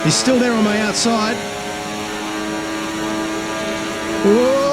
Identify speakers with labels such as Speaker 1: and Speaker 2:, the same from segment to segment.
Speaker 1: He's still there on my outside. Whoa!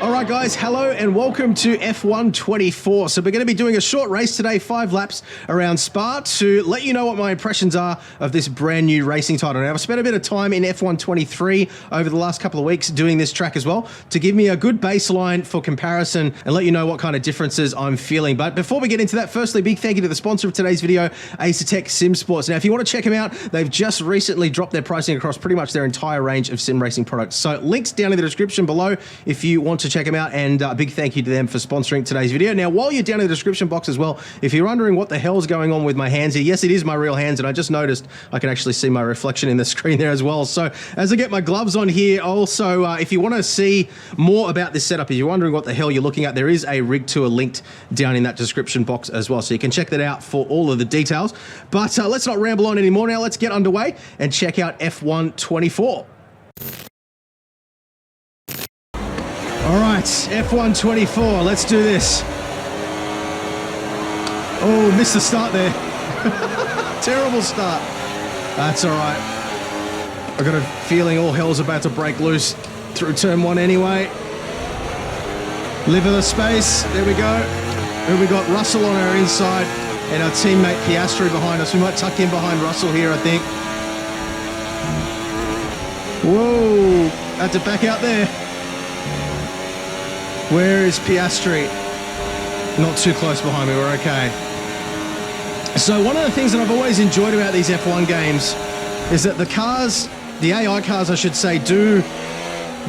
Speaker 1: Alright guys, hello and welcome to F1 24. So we're going to be doing a short race today, 5 laps around Spa, to let you know what my impressions are of this brand new racing title. Now I've spent a bit of time in F1 23 over the last couple of weeks doing this track as well, to give me a good baseline for comparison and let you know what kind of differences I'm feeling. But before we get into that, firstly, big thank you to the sponsor of today's video, Acertech Sim Sports. Now if you want to check them out, they've just recently dropped their pricing across pretty much their entire range of sim racing products. So links down in the description below if you want to check them out, and a big thank you to them for sponsoring today's video. Now, while you're down in the description box as well, if you're wondering what the hell's going on with my hands here, yes, it is my real hands, and I just noticed I can actually see my reflection in the screen there as well. So as I get my gloves on here, also, if you want to see more about this setup, if you're wondering what the hell you're looking at, there is a rig tour linked down in that description box as well, so you can check that out for all of the details. But let's not ramble on anymore now. Let's get underway and check out F1 24. All right, F1 24, let's do this. Oh, missed the start there. Terrible start. That's all right. I got a feeling all hell's about to break loose through turn 1 anyway. Live of the space, there we go. And we got Russell on our inside and our teammate Piastri behind us. We might tuck in behind Russell here, I think. Whoa, had to back out there. Where is Piastri? Not too close behind me, we're okay. So one of the things that I've always enjoyed about these F1 games is that the cars, the AI cars I should say, do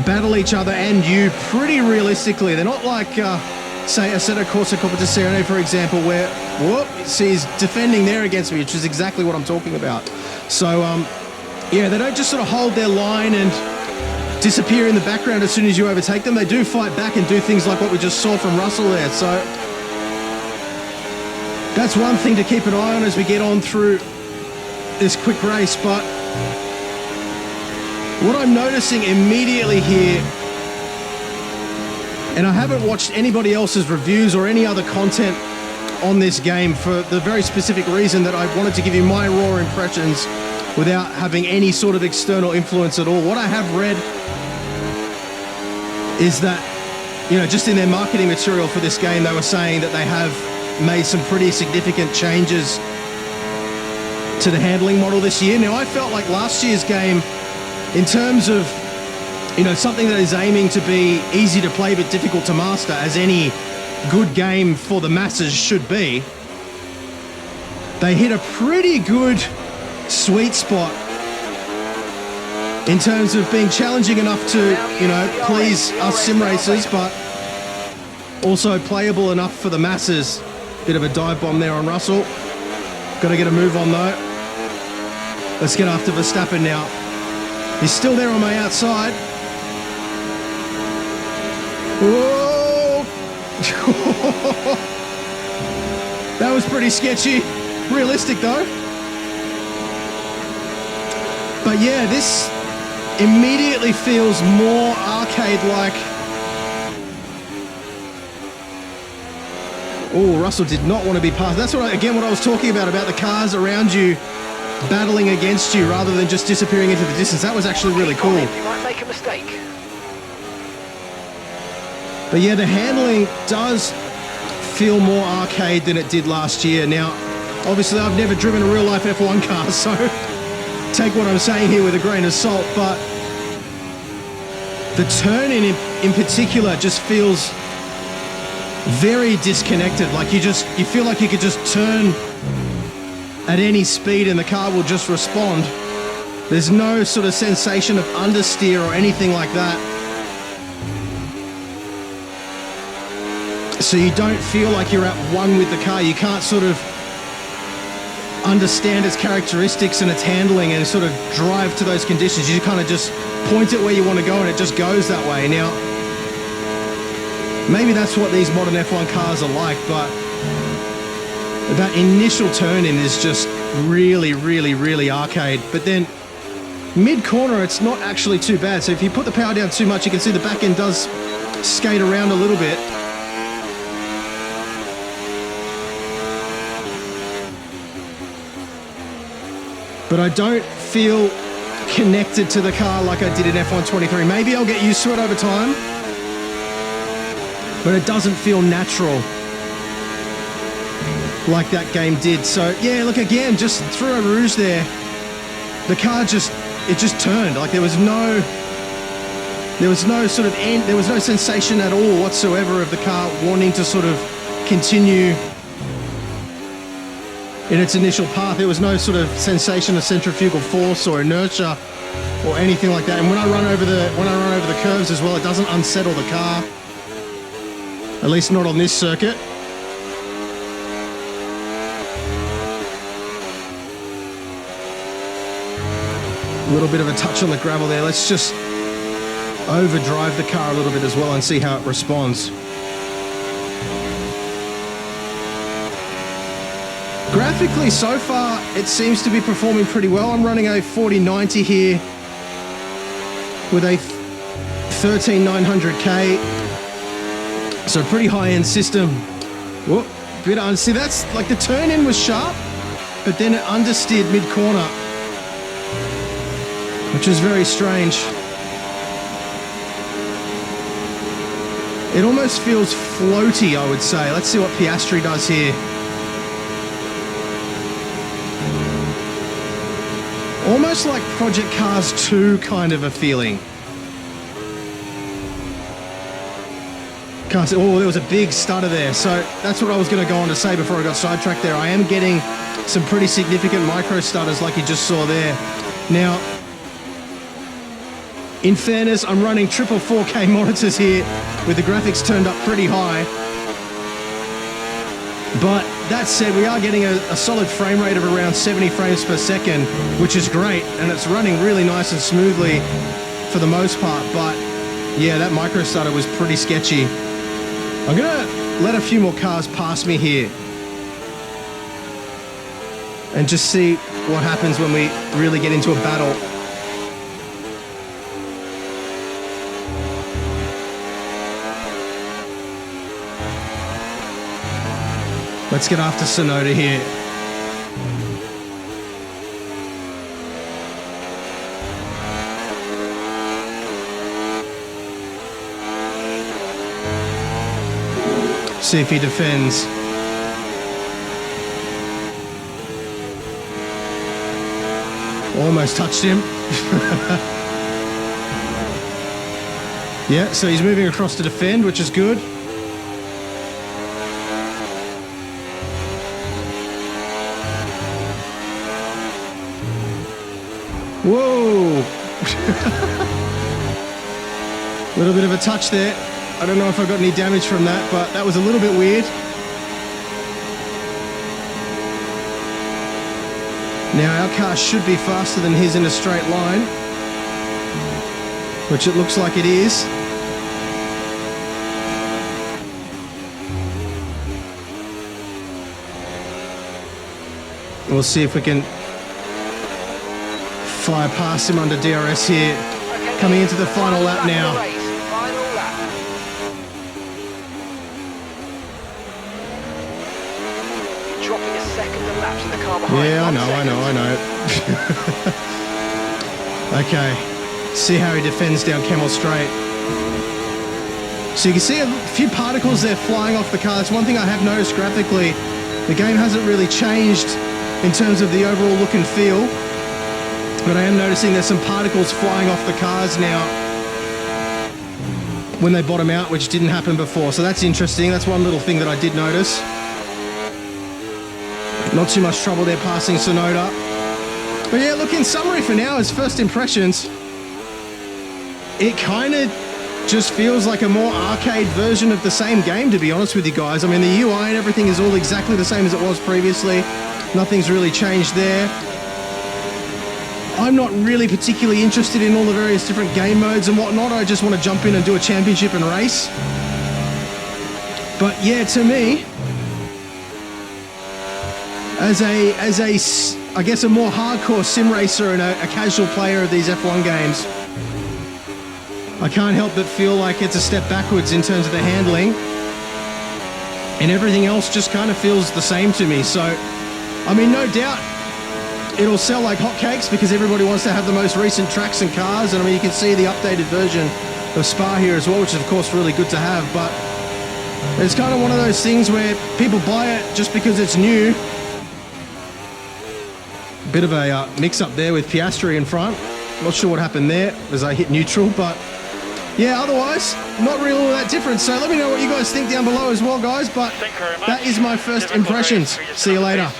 Speaker 1: battle each other and you pretty realistically. They're not like, say, Assetto Corsa Competizione, for example, where, whoop, see, he's defending there against me, which is exactly what I'm talking about. So, yeah, they don't just sort of hold their line and disappear in the background as soon as you overtake them. They do fight back and do things like what we just saw from Russell there. So that's one thing to keep an eye on as we get on through this quick race. But what I'm noticing immediately here, and I haven't watched anybody else's reviews or any other content on this game for the very specific reason that I wanted to give you my raw impressions without having any sort of external influence at all. What I have read is that, you know, just in their marketing material for this game, they were saying that they have made some pretty significant changes to the handling model this year. Now, I felt like last year's game, in terms of, you know, something that is aiming to be easy to play but difficult to master, as any good game for the masses should be, they hit a pretty good sweet spot in terms of being challenging enough to, you know, please us sim racers, but also playable enough for the masses. Bit of a dive bomb there on Russell. Got to get a move on though. Let's get after Verstappen now. He's still there on my outside. Whoa! That was pretty sketchy. Realistic though. But yeah, this immediately feels more arcade-like. Oh, Russell did not want to be passed. That's what again, what I was talking about the cars around you battling against you rather than just disappearing into the distance. That was actually really cool.
Speaker 2: You might make a mistake.
Speaker 1: But yeah, the handling does feel more arcade than it did last year. Now, obviously, I've never driven a real-life F1 car, so take what I'm saying here with a grain of salt, but the turning in particular just feels very disconnected. Like you feel like you could just turn at any speed and the car will just respond. There's no sort of sensation of understeer or anything like that. So you don't feel like you're at one with the car. You can't sort of understand its characteristics and its handling and sort of drive to those conditions. You kind of just point it where you want to go and it just goes that way. Now, maybe that's what these modern F1 cars are like, but that initial turn-in is just really, really, really arcade. But then mid-corner, it's not actually too bad. So if you put the power down too much, you can see the back end does skate around a little bit. but I don't feel connected to the car like I did in F123. Maybe I'll get used to it over time, but it doesn't feel natural like that game did. So yeah, look, again, just through a ruse there, the car it just turned. Like there was no sort of end, there was no sensation at all whatsoever of the car wanting to sort of continue in its initial path. There was no sort of sensation of centrifugal force or inertia or anything like that. And when I run over the curves as well, it doesn't unsettle the car. At least not on this circuit. A little bit of a touch on the gravel there. Let's just overdrive the car a little bit as well and see how it responds. Graphically, so far, it seems to be performing pretty well. I'm running a 4090 here with a 13900K. So a pretty high-end system. Whoop, see, that's like the turn-in was sharp, but then it understeered mid-corner, which is very strange. It almost feels floaty, I would say. Let's see what Piastri does here. Almost like Project Cars 2 kind of a feeling. Can't see, oh, there was a big stutter there. So that's what I was going to go on to say before I got sidetracked there. I am getting some pretty significant micro stutters like you just saw there. Now, in fairness, I'm running triple 4K monitors here with the graphics turned up pretty high. But that said, we are getting a solid frame rate of around 70 frames per second, which is great, and it's running really nice and smoothly for the most part. But yeah, that micro stutter was pretty sketchy. I'm gonna let a few more cars pass me here and just see what happens when we really get into a battle. Let's get after Sonoda here. See if he defends. Almost touched him. Yeah, so he's moving across to defend, which is good. Whoa! Little bit of a touch there. I don't know if I got any damage from that, but that was a little bit weird. Now our car should be faster than his in a straight line, which it looks like it is. We'll see if we can fly past him under DRS here. Okay, coming into the final lap now.
Speaker 2: Dropping a second a lap to the car behind.
Speaker 1: Yeah, I know. Okay, see how he defends down Camel Straight. So you can see a few particles there flying off the car. That's one thing I have noticed graphically. The game hasn't really changed in terms of the overall look and feel. But I am noticing there's some particles flying off the cars now when they bottom out, which didn't happen before. So that's interesting. That's one little thing that I did notice. Not too much trouble there passing Sonoda. But yeah, look, in summary for now, as first impressions, it kind of just feels like a more arcade version of the same game, to be honest with you guys. I mean, the UI and everything is all exactly the same as it was previously. Nothing's really changed there. I'm not really particularly interested in all the various different game modes and whatnot. I just want to jump in and do a championship and race. But yeah, to me, as I guess a more hardcore sim racer and a casual player of these F1 games, I can't help but feel like it's a step backwards in terms of the handling, and everything else just kind of feels the same to me. So, I mean, no doubt it'll sell like hotcakes because everybody wants to have the most recent tracks and cars. And I mean, you can see the updated version of Spa here as well, which is of course really good to have. But it's kind of one of those things where people buy it just because it's new. Bit of a mix up there with Piastri in front. Not sure what happened there as I hit neutral, but yeah, otherwise, not really all that different. So let me know what you guys think down below as well, guys. But that is my first impressions. See you later.